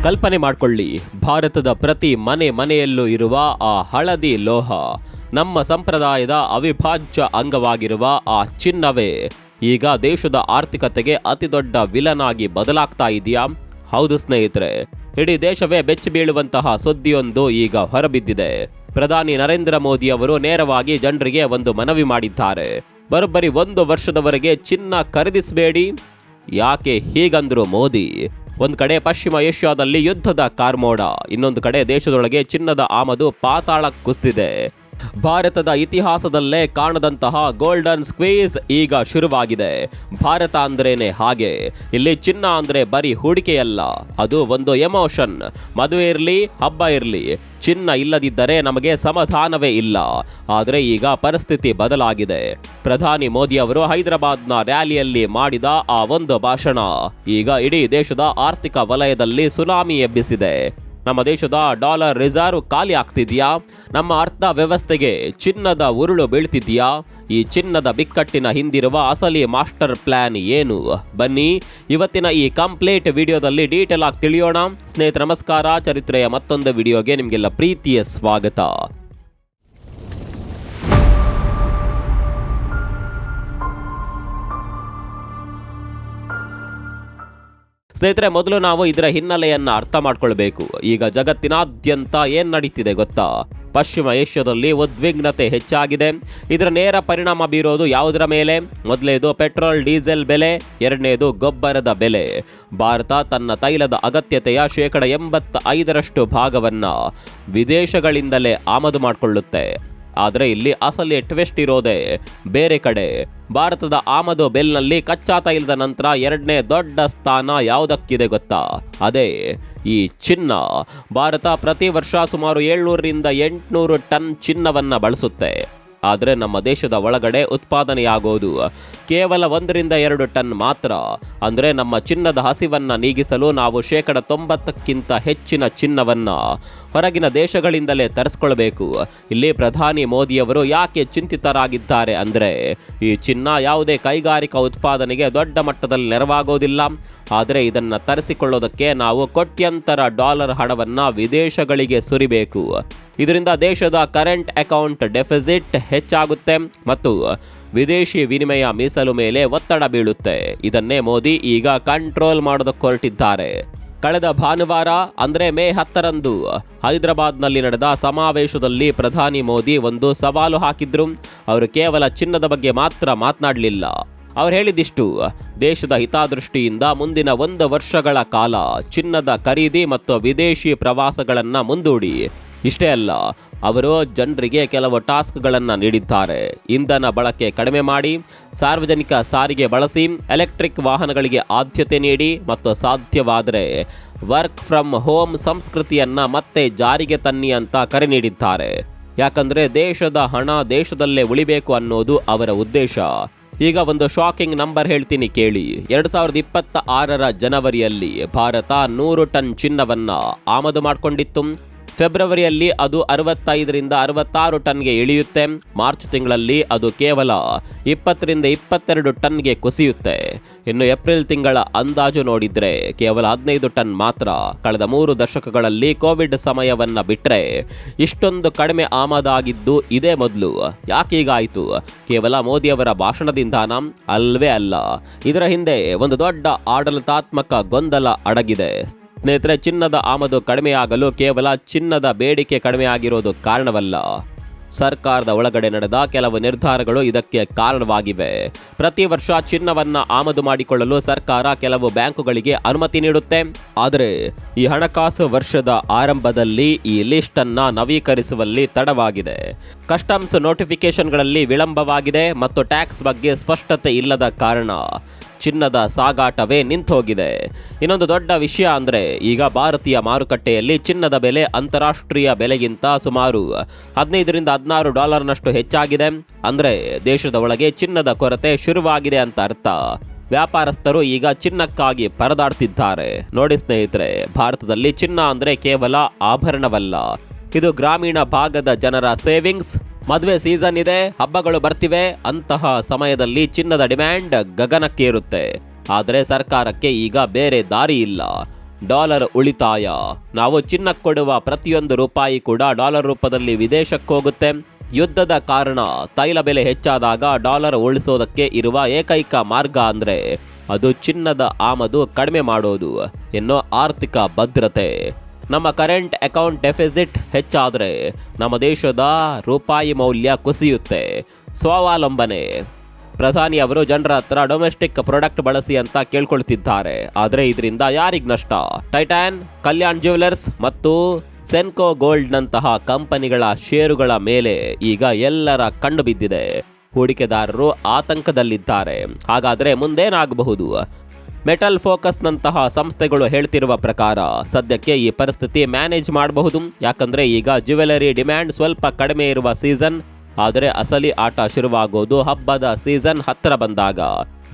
ಕಲ್ಪನೆ ಮಾಡಿಕೊಳ್ಳಿ, ಭಾರತದ ಪ್ರತಿ ಮನೆಯಲ್ಲೂ ಇರುವ ಆ ಹಳದಿ ಲೋಹ, ನಮ್ಮ ಸಂಪ್ರದಾಯದ ಅವಿಭಾಜ್ಯ ಅಂಗವಾಗಿರುವ ಆ ಚಿನ್ನವೇ ಈಗ ದೇಶದ ಆರ್ಥಿಕತೆಗೆ ಅತಿದೊಡ್ಡ ವಿಲನ್ ಆಗಿ ಬದಲಾಗ್ತಾ ಇದೆಯಾ? ಹೌದು ಸ್ನೇಹಿತರೆ, ಇಡೀ ದೇಶವೇ ಬೆಚ್ಚಿ ಬೀಳುವಂತಹ ಸುದ್ದಿಯೊಂದು ಈಗ ಹೊರಬಿದ್ದಿದೆ. ಪ್ರಧಾನಿ ನರೇಂದ್ರ ಮೋದಿ ಅವರು ನೇರವಾಗಿ ಜನರಿಗೆ ಒಂದು ಮನವಿ ಮಾಡಿದ್ದಾರೆ. ಬರೋಬ್ಬರಿ 1 ವರ್ಷದವರೆಗೆ ಚಿನ್ನ ಖರೀದಿಸಬೇಡಿ. ಯಾಕೆ ಹೀಗಂದ್ರು ಮೋದಿ? ಒಂದು ಕಡೆ ಪಶ್ಚಿಮ ಏಷ್ಯಾದಲ್ಲಿ ಯುದ್ಧದ ಕಾರ್ಮೋಡ, ಇನ್ನೊಂದು ಕಡೆ ದೇಶದೊಳಗೆ ಚಿನ್ನದ ಆಮದು ಪಾತಾಳ ಕುಸಿದಿದೆ. ಭಾರತದ ಇತಿಹಾಸದಲ್ಲೇ ಕಾಣದಂತಹ ಗೋಲ್ಡನ್ ಸ್ಕ್ವೀಸ್ ಈಗ ಶುರುವಾಗಿದೆ. ಭಾರತ ಅಂದ್ರೇನೆ ಹಾಗೆ. ಇಲ್ಲಿ ಚಿನ್ನ ಅಂದ್ರೆ ಬರೀ ಹೂಡಿಕೆಯಲ್ಲ, ಅದು ಒಂದು ಎಮೋಷನ್. ಮದುವೆ ಇರಲಿ, ಹಬ್ಬ ಇರಲಿ, ಚಿನ್ನ ಇಲ್ಲದಿದ್ದರೆ ನಮಗೆ ಸಮಾಧಾನವೇ ಇಲ್ಲ. ಆದರೆ ಈಗ ಪರಿಸ್ಥಿತಿ ಬದಲಾಗಿದೆ. ಪ್ರಧಾನಿ ಮೋದಿ ಅವರು ಹೈದರಾಬಾದ್ನ ರ್ಯಾಲಿಯಲ್ಲಿ ಮಾಡಿದ ಆ ಒಂದು ಭಾಷಣ ಈಗ ಇಡೀ ದೇಶದ ಆರ್ಥಿಕ ವಲಯದಲ್ಲಿ ಸುನಾಮಿ ಎಬ್ಬಿಸಿದೆ. ನಮ್ಮ ದೇಶದ ಡಾಲರ್ ರಿಸರ್ವ್ ಖಾಲಿ ಆಗ್ತಿದ್ಯಾ? ನಮ್ಮ ಅರ್ಥ ವ್ಯವಸ್ಥೆಗೆ ಚಿನ್ನದ ಉರುಳು ಬೀಳ್ತಿದ್ಯಾ? ಈ ಚಿನ್ನದ ಬಿಕ್ಕಟ್ಟಿನ ಹಿಂದಿರುವ ಅಸಲಿ ಮಾಸ್ಟರ್ ಪ್ಲಾನ್ ಏನು? ಬನ್ನಿ ಇವತ್ತಿನ ಈ ಕಂಪ್ಲೀಟ್ ವಿಡಿಯೋದಲ್ಲಿ ಡೀಟೇಲ್ ಆಗಿ ತಿಳಿಯೋಣ. ಸ್ನೇಹಿತರೆ ನಮಸ್ಕಾರ, ಚರಿತ್ರೆಯ ಮತ್ತೊಂದು ವಿಡಿಯೋಗೆ ನಿಮಗೆಲ್ಲ ಪ್ರೀತಿಯ ಸ್ವಾಗತ. ಸ್ನೇಹಿತರೆ, ಮೊದಲು ನಾವು ಇದರ ಹಿನ್ನೆಲೆಯನ್ನ ಅರ್ಥ ಮಾಡ್ಕೊಳ್ಬೇಕು. ಈಗ ಜಗತ್ತಿನಾದ್ಯಂತ ಏನ್ ನಡೀತಿದೆ ಗೊತ್ತಾ? ಪಶ್ಚಿಮ ಏಷ್ಯಾದಲ್ಲಿ ಉದ್ವಿಗ್ನತೆ ಹೆಚ್ಚಾಗಿದೆ. ಇದರ ನೇರ ಪರಿಣಾಮ ಬೀರೋದು ಯಾವುದರ ಮೇಲೆ? ಮೊದಲನೇದು ಪೆಟ್ರೋಲ್ ಡೀಸೆಲ್ ಬೆಲೆ, ಎರಡನೇದು ಗೊಬ್ಬರದ ಬೆಲೆ. ಭಾರತ ತನ್ನ ತೈಲದ ಅಗತ್ಯತೆಯ 85% ಭಾಗವನ್ನ ವಿದೇಶಗಳಿಂದಲೇ ಆಮದು ಮಾಡಿಕೊಳ್ಳುತ್ತೆ. ಆದರೆ ಇಲ್ಲಿ ಅಸಲಿ ಟ್ವಿಸ್ಟ್ ಇರೋದೇ ಬೇರೆ ಕಡೆ. ಭಾರತದ ಆಮದು ಬೆಲ್ನಲ್ಲಿ ಕಚ್ಚಾ ತೈಲದ ನಂತರ 2ನೇ ದೊಡ್ಡ ಸ್ಥಾನ ಯಾವುದಕ್ಕಿದೆ ಗೊತ್ತಾ? ಅದೇ ಈ ಚಿನ್ನ. ಭಾರತ ಪ್ರತಿ ವರ್ಷ ಸುಮಾರು 700ರಿಂದ 800 ಟನ್ ಚಿನ್ನವನ್ನ ಬಳಸುತ್ತೆ. ಆದರೆ ನಮ್ಮ ದೇಶದ ಒಳಗಡೆ ಉತ್ಪಾದನೆಯಾಗೋದು ಕೇವಲ 1ರಿಂದ 2 ಟನ್ ಮಾತ್ರ. ಅಂದರೆ ನಮ್ಮ ಚಿನ್ನದ ಹಸಿವನ್ನ ನೀಗಿಸಲು ನಾವು 90%ಕ್ಕಿಂತ ಹೆಚ್ಚಿನ ಚಿನ್ನವನ್ನ ಹೊರಗಿನ ದೇಶಗಳಿಂದಲೇ ತರಿಸ್ಕೊಳ್ಬೇಕು. ಇಲ್ಲಿ ಪ್ರಧಾನಿ ಮೋದಿಯವರು ಯಾಕೆ ಚಿಂತಿತರಾಗಿದ್ದಾರೆ ಅಂದರೆ, ಈ ಚಿನ್ನ ಯಾವುದೇ ಕೈಗಾರಿಕಾ ಉತ್ಪಾದನೆಗೆ ದೊಡ್ಡ ಮಟ್ಟದಲ್ಲಿ ನೆರವಾಗೋದಿಲ್ಲ. ಆದರೆ ಇದನ್ನು ತರಿಸಿಕೊಳ್ಳೋದಕ್ಕೆ ನಾವು ಕೋಟ್ಯಂತರ ಡಾಲರ್ ಹಣವನ್ನ ವಿದೇಶಗಳಿಗೆ ಸುರಿಬೇಕು. ಇದರಿಂದ ದೇಶದ ಕರೆಂಟ್ ಅಕೌಂಟ್ ಡೆಫಿಸಿಟ್ ಹೆಚ್ಚಾಗುತ್ತೆ ಮತ್ತು ವಿದೇಶಿ ವಿನಿಮಯ ಮೀಸಲು ಮೇಲೆ ಒತ್ತಡ ಬೀಳುತ್ತೆ. ಇದನ್ನೇ ಮೋದಿ ಈಗ ಕಂಟ್ರೋಲ್ ಮಾಡೋದಕ್ಕೆ ಹೊರಟಿದ್ದಾರೆ. ಕಳೆದ ಭಾನುವಾರ ಅಂದರೆ ಮೇ 10ರಂದು ಹೈದರಾಬಾದ್ನಲ್ಲಿ ನಡೆದ ಸಮಾವೇಶದಲ್ಲಿ ಪ್ರಧಾನಿ ಮೋದಿ ಒಂದು ಸವಾಲು ಹಾಕಿದ್ರು. ಅವರು ಕೇವಲ ಚಿನ್ನದ ಬಗ್ಗೆ ಮಾತ್ರ ಮಾತನಾಡಲಿಲ್ಲ. ಅವ್ರು ಹೇಳಿದಿಷ್ಟು: ದೇಶದ ಹಿತದೃಷ್ಟಿಯಿಂದ ಮುಂದಿನ 1 ವರ್ಷಗಳ ಕಾಲ ಚಿನ್ನದ ಖರೀದಿ ಮತ್ತು ವಿದೇಶಿ ಪ್ರವಾಸಗಳನ್ನು ಮುಂದೂಡಿ. ಇಷ್ಟೇ ಅಲ್ಲ, ಅವರು ಜನರಿಗೆ ಕೆಲವು ಟಾಸ್ಕ್ಗಳನ್ನು ನೀಡಿದ್ದಾರೆ. ಇಂಧನ ಬಳಕೆ ಕಡಿಮೆ ಮಾಡಿ, ಸಾರ್ವಜನಿಕ ಸಾರಿಗೆ ಬಳಸಿ, ಎಲೆಕ್ಟ್ರಿಕ್ ವಾಹನಗಳಿಗೆ ಆದ್ಯತೆ ನೀಡಿ ಮತ್ತು ಸಾಧ್ಯವಾದರೆ ವರ್ಕ್ ಫ್ರಮ್ ಹೋಮ್ ಸಂಸ್ಕೃತಿಯನ್ನ ಮತ್ತೆ ಜಾರಿಗೆ ತನ್ನಿ ಅಂತ ಕರೆ ನೀಡಿದ್ದಾರೆ. ಯಾಕಂದ್ರೆ ದೇಶದ ಹಣ ದೇಶದಲ್ಲೇ ಉಳಿಬೇಕು ಅನ್ನೋದು ಅವರ ಉದ್ದೇಶ. ಈಗ ಒಂದು ಶಾಕಿಂಗ್ ನಂಬರ್ ಹೇಳ್ತೀನಿ ಕೇಳಿ. 2026ರ ಜನವರಿಯಲ್ಲಿ ಭಾರತ 100 ಟನ್ ಚಿನ್ನವನ್ನ ಆಮದು ಮಾಡಿಕೊಂಡಿತ್ತು. ಫೆಬ್ರವರಿಯಲ್ಲಿ ಅದು 65ರಿಂದ 66 ಟನ್ಗೆ ಇಳಿಯುತ್ತೆ. ಮಾರ್ಚ್ ತಿಂಗಳಲ್ಲಿ ಅದು ಕೇವಲ 20ರಿಂದ 22 ಟನ್ಗೆ ಕುಸಿಯುತ್ತೆ. ಇನ್ನು ಏಪ್ರಿಲ್ ತಿಂಗಳ ಅಂದಾಜು ನೋಡಿದ್ರೆ ಕೇವಲ 15 ಟನ್ ಮಾತ್ರ. ಕಳೆದ 3 ದಶಕಗಳಲ್ಲಿ ಕೋವಿಡ್ ಸಮಯವನ್ನ ಬಿಟ್ರೆ ಇಷ್ಟೊಂದು ಕಡಿಮೆ ಆಮದಾಗಿದ್ದು ಇದೇ ಮೊದಲು. ಯಾಕೀಗಾಯಿತು? ಕೇವಲ ಮೋದಿಯವರ ಭಾಷಣದಿಂದಾನ? ಅಲ್ವೇ ಅಲ್ಲ. ಇದರ ಹಿಂದೆ ಒಂದು ದೊಡ್ಡ ಆಡಳಿತಾತ್ಮಕ ಗೊಂದಲ ಅಡಗಿದೆ. ಸ್ನೇಹಿತರೆ, ಚಿನ್ನದ ಆಮದು ಕಡಿಮೆಯಾಗಲು ಕೇವಲ ಚಿನ್ನದ ಬೇಡಿಕೆ ಕಡಿಮೆಯಾಗಿರೋದು ಕಾರಣವಲ್ಲ. ಸರ್ಕಾರದ ಒಳಗಡೆ ನಡೆದ ಕೆಲವು ನಿರ್ಧಾರಗಳು ಇದಕ್ಕೆ ಕಾರಣವಾಗಿವೆ. ಪ್ರತಿ ವರ್ಷ ಚಿನ್ನವನ್ನ ಆಮದು ಮಾಡಿಕೊಳ್ಳಲು ಸರ್ಕಾರ ಕೆಲವು ಬ್ಯಾಂಕುಗಳಿಗೆ ಅನುಮತಿ ನೀಡುತ್ತೆ. ಆದರೆ ಈ ಹಣಕಾಸು ವರ್ಷದ ಆರಂಭದಲ್ಲಿ ಈ ಲಿಸ್ಟ್ ಅನ್ನ ನವೀಕರಿಸುವಲ್ಲಿ ತಡವಾಗಿದೆ. ಕಸ್ಟಮ್ಸ್ ನೋಟಿಫಿಕೇಶನ್ಗಳಲ್ಲಿ ವಿಳಂಬವಾಗಿದೆ ಮತ್ತು ಟ್ಯಾಕ್ಸ್ ಬಗ್ಗೆ ಸ್ಪಷ್ಟತೆ ಇಲ್ಲದ ಕಾರಣ ಚಿನ್ನದ ಸಾಗಾಟವೇ ನಿಂತೋಗಿದೆ. ಇನ್ನೊಂದು ದೊಡ್ಡ ವಿಷಯ ಅಂದರೆ, ಈಗ ಭಾರತೀಯ ಮಾರುಕಟ್ಟೆಯಲ್ಲಿ ಚಿನ್ನದ ಬೆಲೆ ಅಂತಾರಾಷ್ಟ್ರೀಯ ಬೆಲೆಗಿಂತ ಸುಮಾರು 15ರಿಂದ 16 ಡಾಲರ್ನಷ್ಟು ಹೆಚ್ಚಾಗಿದೆ. ಅಂದರೆ ದೇಶದ ಒಳಗೆ ಚಿನ್ನದ ಕೊರತೆ ಶುರುವಾಗಿದೆ ಅಂತ ಅರ್ಥ. ವ್ಯಾಪಾರಸ್ಥರು ಈಗ ಚಿನ್ನಕ್ಕಾಗಿ ಪರದಾಡ್ತಿದ್ದಾರೆ. ನೋಡಿ ಸ್ನೇಹಿತರೆ, ಭಾರತದಲ್ಲಿ ಚಿನ್ನ ಅಂದರೆ ಕೇವಲ ಆಭರಣವಲ್ಲ, ಇದು ಗ್ರಾಮೀಣ ಭಾಗದ ಜನರ ಸೇವಿಂಗ್ಸ್. ಮದುವೆ ಸೀಸನ್ ಇದೆ, ಹಬ್ಬಗಳು ಬರ್ತಿವೆ, ಅಂತಹ ಸಮಯದಲ್ಲಿ ಚಿನ್ನದ ಡಿಮ್ಯಾಂಡ್ ಗಗನಕ್ಕೇರುತ್ತೆ. ಆದರೆ ಸರ್ಕಾರಕ್ಕೆ ಈಗ ಬೇರೆ ದಾರಿ ಇಲ್ಲ. ಡಾಲರ್ ಉಳಿತಾಯ. ನಾವು ಚಿನ್ನಕ್ಕೆ ಕೊಡುವ ಪ್ರತಿಯೊಂದು ರೂಪಾಯಿ ಕೂಡ ಡಾಲರ್ ರೂಪದಲ್ಲಿ ವಿದೇಶಕ್ಕೆ ಹೋಗುತ್ತೆ. ಯುದ್ಧದ ಕಾರಣ ತೈಲ ಬೆಲೆ ಹೆಚ್ಚಾದಾಗ ಡಾಲರ್ ಉಳಿಸೋದಕ್ಕೆ ಇರುವ ಏಕೈಕ ಮಾರ್ಗ ಅಂದ್ರೆ ಅದು ಚಿನ್ನದ ಆಮದು ಕಡಿಮೆ ಮಾಡೋದು ಎನ್ನೋ ಆರ್ಥಿಕ ಭದ್ರತೆ. ನಮ್ಮ ಕರೆಂಟ್ ಅಕೌಂಟ್ ಡೆಫಿಸಿಟ್ ಹೆಚ್ಚಾದರೆ ನಮ್ಮ ದೇಶದ ರೂಪಾಯಿ ಮೌಲ್ಯ ಕುಸಿಯುತ್ತೆ. ಸ್ವಾವಲಂಬನೆ. ಪ್ರಧಾನಿ ಅವರು ಜನರ ಹತ್ರ ಡೊಮೆಸ್ಟಿಕ್ ಪ್ರಾಡಕ್ಟ್ ಬಳಸಿ ಅಂತ ಕೇಳ್ಕೊಳ್ತಿದ್ದಾರೆ. ಆದರೆ ಇದರಿಂದ ಯಾರಿಗ್ ನಷ್ಟ? ಟೈಟಾನ್, ಕಲ್ಯಾಣ್ ಜ್ಯುವೆಲರ್ಸ್ ಮತ್ತು ಸೆನ್ಕೋ ಗೋಲ್ಡ್ನಂತಹ ಕಂಪನಿಗಳ ಷೇರುಗಳ ಮೇಲೆ ಈಗ ಎಲ್ಲರ ಕಣ್ಣು ಬಿದ್ದಿದೆ. ಹೂಡಿಕೆದಾರರು ಆತಂಕದಲ್ಲಿದ್ದಾರೆ. ಹಾಗಾದರೆ ಮುಂದೇನಾಗಬಹುದು? ಮೆಟಲ್ ಫೋಕಸ್ನಂತಹ ಸಂಸ್ಥೆಗಳು ಹೇಳ್ತಿರುವ ಪ್ರಕಾರ ಸದ್ಯಕ್ಕೆ ಈ ಪರಿಸ್ಥಿತಿ ಮ್ಯಾನೇಜ್ ಮಾಡಬಹುದು. ಯಾಕಂದ್ರೆ ಈಗ ಜ್ಯುವೆಲರಿ ಡಿಮ್ಯಾಂಡ್ ಸ್ವಲ್ಪ ಕಡಿಮೆ ಇರುವ ಸೀಸನ್. ಆದರೆ ಅಸಲಿ ಆಟ ಶುರುವಾಗೋದು ಹಬ್ಬದ ಸೀಸನ್ ಹತ್ತಿರ ಬಂದಾಗ.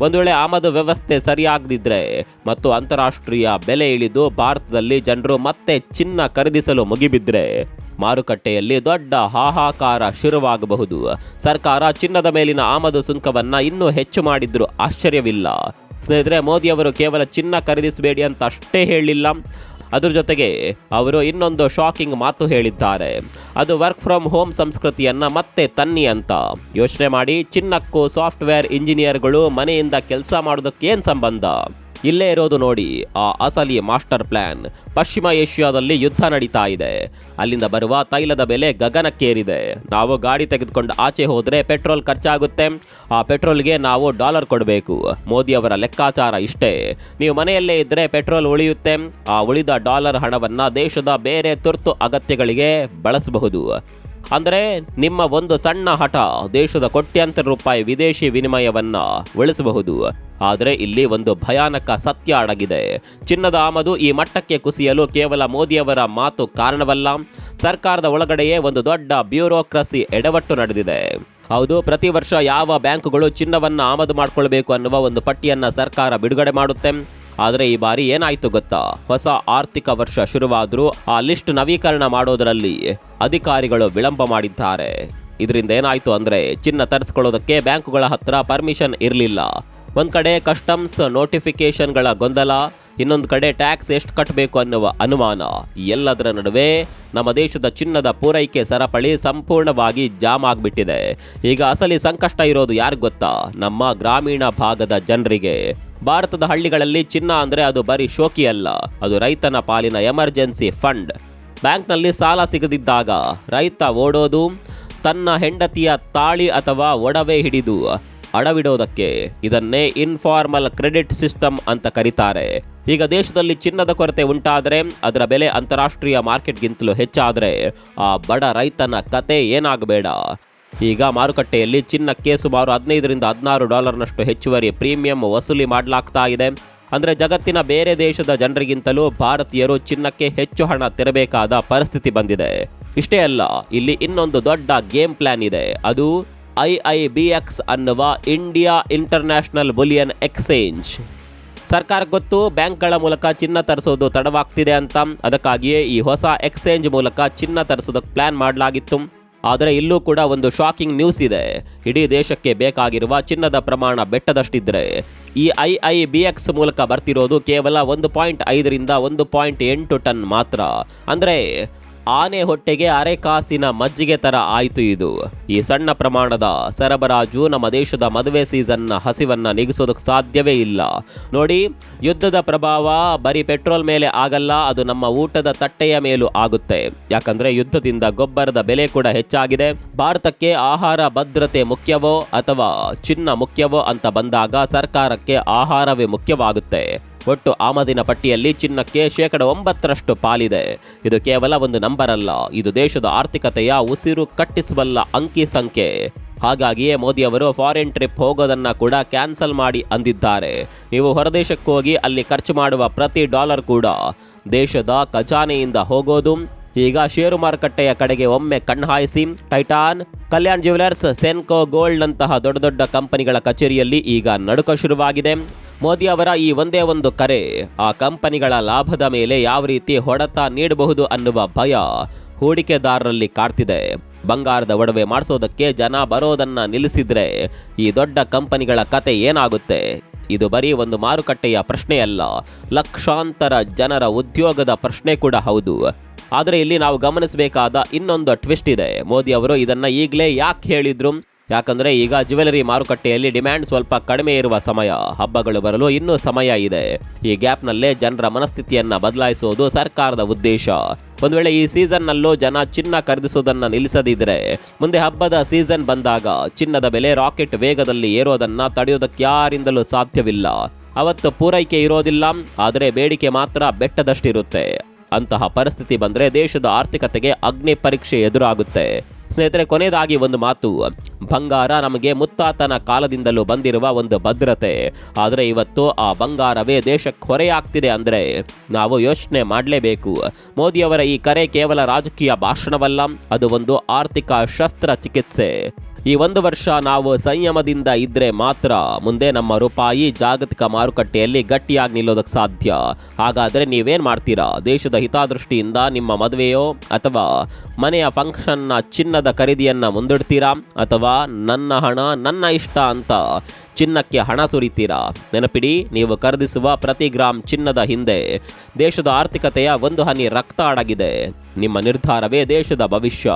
ಒಂದು ವೇಳೆ ಆಮದು ವ್ಯವಸ್ಥೆ ಸರಿಯಾಗದಿದ್ರೆ ಮತ್ತು ಅಂತಾರಾಷ್ಟ್ರೀಯ ಬೆಲೆ ಇಳಿದು ಭಾರತದಲ್ಲಿ ಜನರು ಮತ್ತೆ ಚಿನ್ನ ಖರೀದಿಸಲು ಮುಗಿಬಿದ್ರೆ ಮಾರುಕಟ್ಟೆಯಲ್ಲಿ ದೊಡ್ಡ ಹಾಹಾಕಾರ ಶುರುವಾಗಬಹುದು. ಸರ್ಕಾರ ಚಿನ್ನದ ಮೇಲಿನ ಆಮದು ಸುಂಕವನ್ನ ಇನ್ನೂ ಹೆಚ್ಚು ಮಾಡಿದ್ರು ಆಶ್ಚರ್ಯವಿಲ್ಲ. ಸ್ನೇಹಿತರೆ, ಮೋದಿಯವರು ಕೇವಲ ಚಿನ್ನ ಖರೀದಿಸಬೇಡಿ ಅಂತ ಅಷ್ಟೇ ಹೇಳಿಲ್ಲ, ಅದ್ರ ಜೊತೆಗೆ ಅವರು ಇನ್ನೊಂದು ಶಾಕಿಂಗ್ ಮಾತು ಹೇಳಿದ್ದಾರೆ. ಅದು ವರ್ಕ್ ಫ್ರಮ್ ಹೋಮ್ ಸಂಸ್ಕೃತಿಯನ್ನ ಮತ್ತೆ ತನ್ನಿ ಅಂತ. ಯೋಚನೆ ಮಾಡಿ, ಚಿನ್ನಕ್ಕೂ ಸಾಫ್ಟ್ವೇರ್ ಇಂಜಿನಿಯರ್ಗಳು ಮನೆಯಿಂದ ಕೆಲಸ ಮಾಡೋದಕ್ಕೆ ಏನು ಸಂಬಂಧ? ಇಲ್ಲೇ ಇರೋದು ನೋಡಿ ಆ ಅಸಲಿ ಮಾಸ್ಟರ್ ಪ್ಲಾನ್. ಪಶ್ಚಿಮ ಏಷ್ಯಾದಲ್ಲಿ ಯುದ್ಧ ನಡೀತಾ ಇದೆ. ಅಲ್ಲಿಂದ ಬರುವ ತೈಲದ ಬೆಲೆ ಗಗನಕ್ಕೇರಿದೆ. ನಾವು ಗಾಡಿ ತೆಗೆದುಕೊಂಡು ಆಚೆ ಹೋದರೆ ಪೆಟ್ರೋಲ್ ಖರ್ಚಾಗುತ್ತೆ. ಆ ಪೆಟ್ರೋಲ್ಗೆ ನಾವು ಡಾಲರ್ ಕೊಡಬೇಕು. ಮೋದಿ ಅವರ ಲೆಕ್ಕಾಚಾರ ಇಷ್ಟೇ. ನೀವು ಮನೆಯಲ್ಲೇ ಇದ್ದರೆ ಪೆಟ್ರೋಲ್ ಉಳಿಯುತ್ತೆ. ಆ ಉಳಿದ ಡಾಲರ್ ಹಣವನ್ನು ದೇಶದ ಬೇರೆ ತುರ್ತು ಅಗತ್ಯಗಳಿಗೆ ಬಳಸಬಹುದು. ಅಂದರೆ ನಿಮ್ಮ ಒಂದು ಸಣ್ಣ ಹಠ ದೇಶದ ಕೋಟ್ಯಾಂತರ ರೂಪಾಯಿ ವಿದೇಶಿ ವಿನಿಮಯವನ್ನ ಉಳಿಸಬಹುದು. ಆದರೆ ಇಲ್ಲಿ ಒಂದು ಭಯಾನಕ ಸತ್ಯ ಅಡಗಿದೆ. ಚಿನ್ನದ ಆಮದು ಈ ಮಟ್ಟಕ್ಕೆ ಕುಸಿಯಲು ಕೇವಲ ಮೋದಿಯವರ ಮಾತು ಕಾರಣವಲ್ಲ. ಸರ್ಕಾರದ ಒಳಗಡೆಯೇ ಒಂದು ದೊಡ್ಡ ಬ್ಯೂರೋಕ್ರಸಿ ಎಡವಟ್ಟು ನಡೆದಿದೆ. ಹೌದು, ಪ್ರತಿ ವರ್ಷ ಯಾವ ಬ್ಯಾಂಕುಗಳು ಚಿನ್ನವನ್ನು ಆಮದು ಮಾಡಿಕೊಳ್ಬೇಕು ಅನ್ನುವ ಒಂದು ಪಟ್ಟಿಯನ್ನು ಸರ್ಕಾರ ಬಿಡುಗಡೆ ಮಾಡುತ್ತೆ. ಆದರೆ ಈ ಬಾರಿ ಏನಾಯ್ತು ಗೊತ್ತಾ? ಹೊಸ ಆರ್ಥಿಕ ವರ್ಷ ಶುರುವಾದರೂ ಆ ಲಿಸ್ಟ್ ನವೀಕರಣ ಮಾಡೋದರಲ್ಲಿ ಅಧಿಕಾರಿಗಳು ವಿಳಂಬ ಮಾಡಿದ್ದಾರೆ. ಇದರಿಂದ ಏನಾಯ್ತು ಅಂದ್ರೆ ಚಿನ್ನ ತರಿಸ್ಕೊಳ್ಳೋದಕ್ಕೆ ಬ್ಯಾಂಕುಗಳ ಹತ್ರ ಪರ್ಮಿಷನ್ ಇರಲಿಲ್ಲ. ಒಂದ್ ಕಡೆ ಕಸ್ಟಮ್ಸ್ ನೋಟಿಫಿಕೇಶನ್ಗಳ ಗೊಂದಲ, ಇನ್ನೊಂದು ಕಡೆ ಟ್ಯಾಕ್ಸ್ ಎಷ್ಟು ಕಟ್ಟಬೇಕು ಅನ್ನುವ ಅನುಮಾನ. ಎಲ್ಲದರ ನಡುವೆ ನಮ್ಮ ದೇಶದ ಚಿನ್ನದ ಪೂರೈಕೆ ಸರಪಳಿ ಸಂಪೂರ್ಣವಾಗಿ ಜಾಮ್ ಆಗಿಬಿಟ್ಟಿದೆ. ಈಗ ಅಸಲಿ ಸಂಕಷ್ಟ ಇರೋದು ಯಾರಿಗೆ ಗೊತ್ತಾ? ನಮ್ಮ ಗ್ರಾಮೀಣ ಭಾಗದ ಜನರಿಗೆ. ಭಾರತದ ಹಳ್ಳಿಗಳಲ್ಲಿ ಚಿನ್ನ ಅಂದ್ರೆ ಅದು ಬರೀ ಶೋಕಿ ಅಲ್ಲ, ಅದು ರೈತನ ಪಾಲಿನ ಎಮರ್ಜೆನ್ಸಿ ಫಂಡ್. ಬ್ಯಾಂಕ್ನಲ್ಲಿ ಸಾಲ ಸಿಗದಿದ್ದಾಗ ರೈತ ಓಡೋದು ತನ್ನ ಹೆಂಡತಿಯ ತಾಳಿ ಅಥವಾ ಒಡವೆ ಹಿಡಿದು ಅಡವಿಡೋದಕ್ಕೆ. ಇದನ್ನೇ ಇನ್ಫಾರ್ಮಲ್ ಕ್ರೆಡಿಟ್ ಸಿಸ್ಟಮ್ ಅಂತ ಕರೀತಾರೆ. ಈಗ ದೇಶದಲ್ಲಿ ಚಿನ್ನದ ಕೊರತೆ ಉಂಟಾದರೆ, ಅದರ ಬೆಲೆ ಅಂತಾರಾಷ್ಟ್ರೀಯ ಮಾರ್ಕೆಟ್ಗಿಂತಲೂ ಹೆಚ್ಚಾದರೆ ಆ ಬಡ ರೈತನ ಕತೆ ಏನಾಗಬೇಡ. ಈಗ ಮಾರುಕಟ್ಟೆಯಲ್ಲಿ ಚಿನ್ನಕ್ಕೆ ಸುಮಾರು 15ರಿಂದ 16 ಡಾಲರ್ನಷ್ಟು ಹೆಚ್ಚುವರಿ ಪ್ರೀಮಿಯಂ ವಸೂಲಿ ಮಾಡಲಾಗ್ತಾ ಇದೆ. ಅಂದರೆ ಜಗತ್ತಿನ ಬೇರೆ ದೇಶದ ಜನರಿಗಿಂತಲೂ ಭಾರತೀಯರು ಚಿನ್ನಕ್ಕೆ ಹೆಚ್ಚು ಹಣ ತೆರಬೇಕಾದ ಪರಿಸ್ಥಿತಿ ಬಂದಿದೆ. ಇಷ್ಟೇ ಅಲ್ಲ, ಇಲ್ಲಿ ಇನ್ನೊಂದು ದೊಡ್ಡ ಗೇಮ್ ಪ್ಲಾನ್ ಇದೆ. ಅದು IIBX ಅನ್ನುವ ಇಂಡಿಯಾ ಇಂಟರ್ನ್ಯಾಷನಲ್ ಬುಲಿಯನ್ ಎಕ್ಸ್ಚೇಂಜ್. ಸರ್ಕಾರಕ್ಕೆ ಗೊತ್ತು ಬ್ಯಾಂಕ್ಗಳ ಮೂಲಕ ಚಿನ್ನ ತರಿಸೋದು ತಡವಾಗ್ತಿದೆ ಅಂತ. ಅದಕ್ಕಾಗಿಯೇ ಈ ಹೊಸ ಎಕ್ಸ್ಚೇಂಜ್ ಮೂಲಕ ಚಿನ್ನ ತರಿಸೋದಕ್ಕೆ ಪ್ಲಾನ್ ಮಾಡಲಾಗಿತ್ತು. ಆದರೆ ಇಲ್ಲೂ ಕೂಡ ಒಂದು ಶಾಕಿಂಗ್ ನ್ಯೂಸ್ ಇದೆ. ಇಡೀ ದೇಶಕ್ಕೆ ಬೇಕಾಗಿರುವ ಚಿನ್ನದ ಪ್ರಮಾಣ ಬೆಟ್ಟದಷ್ಟಿದ್ರೆ ಈ IIBX ಮೂಲಕ ಬರ್ತಿರೋದು ಕೇವಲ 1.5ರಿಂದ 1.8 ಟನ್ ಮಾತ್ರ. ಅಂದರೆ ಆನೆ ಹೊಟ್ಟೆಗೆ ಅರೆ ಕಾಸಿನ ಮಜ್ಜಿಗೆ ತರ ಆಯ್ತು ಇದು. ಈ ಸಣ್ಣ ಪ್ರಮಾಣದ ಸರಬರಾಜು ನಮ್ಮ ದೇಶದ ಮದುವೆ ಸೀಸನ್ನ ಹಸಿವನ್ನ ನೀಗಿಸೋದಕ್ಕೆ ಸಾಧ್ಯವೇ ಇಲ್ಲ. ನೋಡಿ, ಯುದ್ಧದ ಪ್ರಭಾವ ಬರೀ ಪೆಟ್ರೋಲ್ ಮೇಲೆ ಆಗಲ್ಲ, ಅದು ನಮ್ಮ ಊಟದ ತಟ್ಟೆಯ ಮೇಲೂ ಆಗುತ್ತೆ. ಯಾಕಂದ್ರೆ ಯುದ್ಧದಿಂದ ಗೊಬ್ಬರದ ಬೆಲೆ ಕೂಡ ಹೆಚ್ಚಾಗಿದೆ. ಭಾರತಕ್ಕೆ ಆಹಾರ ಭದ್ರತೆ ಮುಖ್ಯವೋ ಅಥವಾ ಚಿನ್ನ ಮುಖ್ಯವೋ ಅಂತ ಬಂದಾಗ ಸರ್ಕಾರಕ್ಕೆ ಆಹಾರವೇ ಮುಖ್ಯವಾಗುತ್ತೆ. ಒಟ್ಟು ಆಮದಿನ ಪಟ್ಟಿಯಲ್ಲಿ ಚಿನ್ನಕ್ಕೆ 9% ಪಾಲಿದೆ. ಇದು ಕೇವಲ ಒಂದು ನಂಬರ್ ಅಲ್ಲ, ಇದು ದೇಶದ ಆರ್ಥಿಕತೆಯ ಉಸಿರು ಕಟ್ಟಿಸಬಲ್ಲ ಅಂಕಿ ಸಂಖ್ಯೆ. ಹಾಗಾಗಿಯೇ ಮೋದಿ ಅವರು ಫಾರಿನ್ ಟ್ರಿಪ್ ಹೋಗೋದನ್ನ ಕೂಡ ಕ್ಯಾನ್ಸಲ್ ಮಾಡಿ ಅಂದಿದ್ದಾರೆ. ನೀವು ಹೊರದೇಶಕ್ಕೆ ಹೋಗಿ ಅಲ್ಲಿ ಖರ್ಚು ಮಾಡುವ ಪ್ರತಿ ಡಾಲರ್ ಕೂಡ ದೇಶದ ಖಜಾನೆಯಿಂದ ಹೋಗೋದು. ಈಗ ಷೇರು ಮಾರುಕಟ್ಟೆಯ ಕಡೆಗೆ ಒಮ್ಮೆ ಕಣ್ಣಾಯಿಸಿ. ಟೈಟಾನ್, ಕಲ್ಯಾಣ್ ಜ್ಯುವೆಲರ್ಸ್, ಸೆನ್ಕೋ ಗೋಲ್ಡ್ ನಂತಹ ದೊಡ್ಡ ದೊಡ್ಡ ಕಂಪನಿಗಳ ಕಚೇರಿಯಲ್ಲಿ ಈಗ ನಡುಕ ಶುರುವಾಗಿದೆ. ಮೋದಿ ಅವರ ಈ ಒಂದೇ ಒಂದು ಕರೆ ಆ ಕಂಪನಿಗಳ ಲಾಭದ ಮೇಲೆ ಯಾವ ರೀತಿ ಹೊಡೆತ ನೀಡಬಹುದು ಅನ್ನುವ ಭಯ ಹೂಡಿಕೆದಾರರಲ್ಲಿ ಕಾಡ್ತಿದೆ. ಬಂಗಾರದ ಒಡವೆ ಮಾಡಿಸೋದಕ್ಕೆ ಜನ ಬರೋದನ್ನ ನಿಲ್ಲಿಸಿದ್ರೆ ಈ ದೊಡ್ಡ ಕಂಪನಿಗಳ ಕತೆ ಏನಾಗುತ್ತೆ? ಇದು ಬರೀ ಒಂದು ಮಾರುಕಟ್ಟೆಯ ಪ್ರಶ್ನೆಯಲ್ಲ, ಲಕ್ಷಾಂತರ ಜನರ ಉದ್ಯೋಗದ ಪ್ರಶ್ನೆ ಕೂಡ ಹೌದು. ಆದರೆ ಇಲ್ಲಿ ನಾವು ಗಮನಿಸಬೇಕಾದ ಇನ್ನೊಂದು ಟ್ವಿಸ್ಟ್ ಇದೆ. ಮೋದಿ ಅವರು ಇದನ್ನ ಈಗಲೇ ಯಾಕೆ ಹೇಳಿದ್ರು? ಯಾಕಂದ್ರೆ ಈಗ ಜ್ಯುವೆಲರಿ ಮಾರುಕಟ್ಟೆಯಲ್ಲಿ ಡಿಮ್ಯಾಂಡ್ ಸ್ವಲ್ಪ ಕಡಿಮೆ ಇರುವ ಸಮಯ, ಹಬ್ಬಗಳು ಬರಲು ಇನ್ನೂ ಸಮಯ ಇದೆ. ಈ ಗ್ಯಾಪ್ನಲ್ಲೇ ಜನರ ಮನಸ್ಥಿತಿಯನ್ನ ಬದಲಾಯಿಸುವುದು ಸರ್ಕಾರದ ಉದ್ದೇಶ. ಒಂದು ವೇಳೆ ಈ ಸೀಸನ್ನಲ್ಲೂ ಜನ ಚಿನ್ನ ಖರೀದಿಸುವುದನ್ನ ನಿಲ್ಲಿಸದಿದ್ರೆ ಮುಂದೆ ಹಬ್ಬದ ಸೀಸನ್ ಬಂದಾಗ ಚಿನ್ನದ ಬೆಲೆ ರಾಕೆಟ್ ವೇಗದಲ್ಲಿ ಏರೋದನ್ನ ತಡೆಯೋದಕ್ಕೆ ಯಾರಿಂದಲೂ ಸಾಧ್ಯವಿಲ್ಲ. ಅವತ್ತು ಪೂರೈಕೆ ಇರೋದಿಲ್ಲ, ಆದರೆ ಬೇಡಿಕೆ ಮಾತ್ರ ಬೆಟ್ಟದಷ್ಟಿರುತ್ತೆ. ಅಂತಹ ಪರಿಸ್ಥಿತಿ ಬಂದರೆ ದೇಶದ ಆರ್ಥಿಕತೆಗೆ ಅಗ್ನಿ ಪರೀಕ್ಷೆ ಎದುರಾಗುತ್ತೆ. ಸ್ನೇಹಿತರೆ, ಕೊನೆಯದಾಗಿ ಒಂದು ಮಾತು, ಬಂಗಾರ ನಮಗೆ ಮುತ್ತಾತನ ಕಾಲದಿಂದಲೂ ಬಂದಿರುವ ಒಂದು ಭದ್ರತೆ. ಆದರೆ ಇವತ್ತು ಆ ಬಂಗಾರವೇ ದೇಶಕ್ಕೆ ಹೊರೆಯಾಗ್ತಿದೆ ಅಂದರೆ ನಾವು ಯೋಚನೆ ಮಾಡಲೇಬೇಕು. ಮೋದಿಯವರ ಈ ಕರೆ ಕೇವಲ ರಾಜಕೀಯ ಭಾಷಣವಲ್ಲ, ಅದು ಒಂದು ಆರ್ಥಿಕ ಶಸ್ತ್ರಚಿಕಿತ್ಸೆ. ಈ ಒಂದು ವರ್ಷ ನಾವು ಸಂಯಮದಿಂದ ಇದ್ರೆ ಮಾತ್ರ ಮುಂದೆ ನಮ್ಮ ರೂಪಾಯಿ ಜಾಗತಿಕ ಮಾರುಕಟ್ಟೆಯಲ್ಲಿ ಗಟ್ಟಿಯಾಗಿ ನಿಲ್ಲೋದಕ್ಕೆ ಸಾಧ್ಯ. ಹಾಗಾದರೆ ನೀವೇನು ಮಾಡ್ತೀರಾ? ದೇಶದ ಹಿತದೃಷ್ಟಿಯಿಂದ ನಿಮ್ಮ ಮದುವೆಯೋ ಅಥವಾ ಮನೆಯ ಫಂಕ್ಷನ್ನ ಚಿನ್ನದ ಖರೀದಿಯನ್ನು ಮುಂದಿಡ್ತೀರಾ, ಅಥವಾ ನನ್ನ ಹಣ ನನ್ನ ಇಷ್ಟ ಅಂತ ಚಿನ್ನಕ್ಕೆ ಹಣ ಸುರಿತೀರಾ? ನೆನಪಿಡಿ, ನೀವು ಖರೀದಿಸುವ ಪ್ರತಿ ಗ್ರಾಮ್ ಚಿನ್ನದ ಹಿಂದೆ ದೇಶದ ಆರ್ಥಿಕತೆಯ ಒಂದು ಹನಿ ರಕ್ತ ಅಡಗಿದೆ. ನಿಮ್ಮ ನಿರ್ಧಾರವೇ ದೇಶದ ಭವಿಷ್ಯ.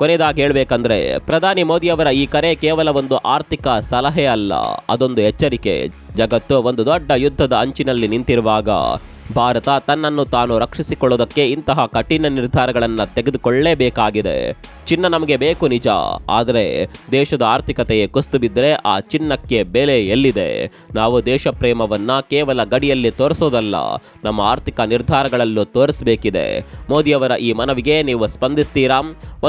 ಕೊನೆಯದಾಗಿ ಹೇಳಬೇಕಂದ್ರೆ, ಪ್ರಧಾನಿ ಮೋದಿಯವರ ಈ ಕರೆ ಕೇವಲ ಒಂದು ಆರ್ಥಿಕ ಸಲಹೆ ಅಲ್ಲ, ಅದೊಂದು ಎಚ್ಚರಿಕೆ. ಜಗತ್ತು ಒಂದು ದೊಡ್ಡ ಯುದ್ಧದ ಅಂಚಿನಲ್ಲಿ ನಿಂತಿರುವಾಗ ಭಾರತ ತನ್ನನ್ನು ತಾನು ರಕ್ಷಿಸಿಕೊಳ್ಳೋದಕ್ಕೆ ಇಂತಹ ಕಠಿಣ ನಿರ್ಧಾರಗಳನ್ನು ತೆಗೆದುಕೊಳ್ಳಲೇಬೇಕಾಗಿದೆ. ಚಿನ್ನ ನಮಗೆ ಬೇಕು ನಿಜ, ಆದರೆ ದೇಶದ ಆರ್ಥಿಕತೆಯೇ ಕುಸಿದು ಬಿದ್ದರೆ ಆ ಚಿನ್ನಕ್ಕೆ ಬೆಲೆ ಎಲ್ಲಿದೆ? ನಾವು ದೇಶ ಪ್ರೇಮವನ್ನು ಕೇವಲ ಗಡಿಯಲ್ಲಿ ತೋರಿಸೋದಲ್ಲ, ನಮ್ಮ ಆರ್ಥಿಕ ನಿರ್ಧಾರಗಳಲ್ಲೂ ತೋರಿಸಬೇಕಿದೆ. ಮೋದಿಯವರ ಈ ಮನವಿಗೆ ನೀವು ಸ್ಪಂದಿಸ್ತೀರಾ?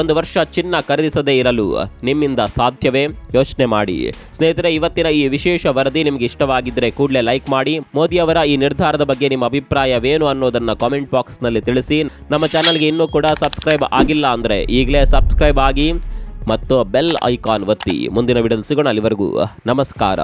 ಒಂದು ವರ್ಷ ಚಿನ್ನ ಖರೀದಿಸದೇ ಇರಲು ನಿಮ್ಮಿಂದ ಸಾಧ್ಯವೇ? ಯೋಚನೆ ಮಾಡಿ. ಸ್ನೇಹಿತರೆ, ಇವತ್ತಿನ ಈ ವಿಶೇಷ ವರದಿ ನಿಮಗೆ ಇಷ್ಟವಾಗಿದ್ದರೆ ಕೂಡಲೇ ಲೈಕ್ ಮಾಡಿ. ಮೋದಿಯವರ ಈ ನಿರ್ಧಾರದ ಬಗ್ಗೆ ನಿಮ್ಮ ಅಭಿಪ್ರಾಯವೇನು ಅನ್ನೋದನ್ನ ಕಾಮೆಂಟ್ ಬಾಕ್ಸ್ನಲ್ಲಿ ತಿಳಿಸಿ. ನಮ್ಮ ಚಾನಲ್ಗೆ ಇನ್ನೂ ಕೂಡ ಸಬ್ಸ್ಕ್ರೈಬ್ ಆಗಿಲ್ಲ ಅಂದರೆ ಈಗಲೇ ಸಬ್ಸ್ಕ್ರೈಬ್ ಆಗಿ ಮತ್ತು ಬೆಲ್ ಐಕಾನ್ ಒತ್ತಿ. ಮುಂದಿನ ವಿಡಿಯೋದಲ್ಲಿ ಸಿಗೋಣ. ಅಲ್ಲಿವರೆಗೂ ನಮಸ್ಕಾರ.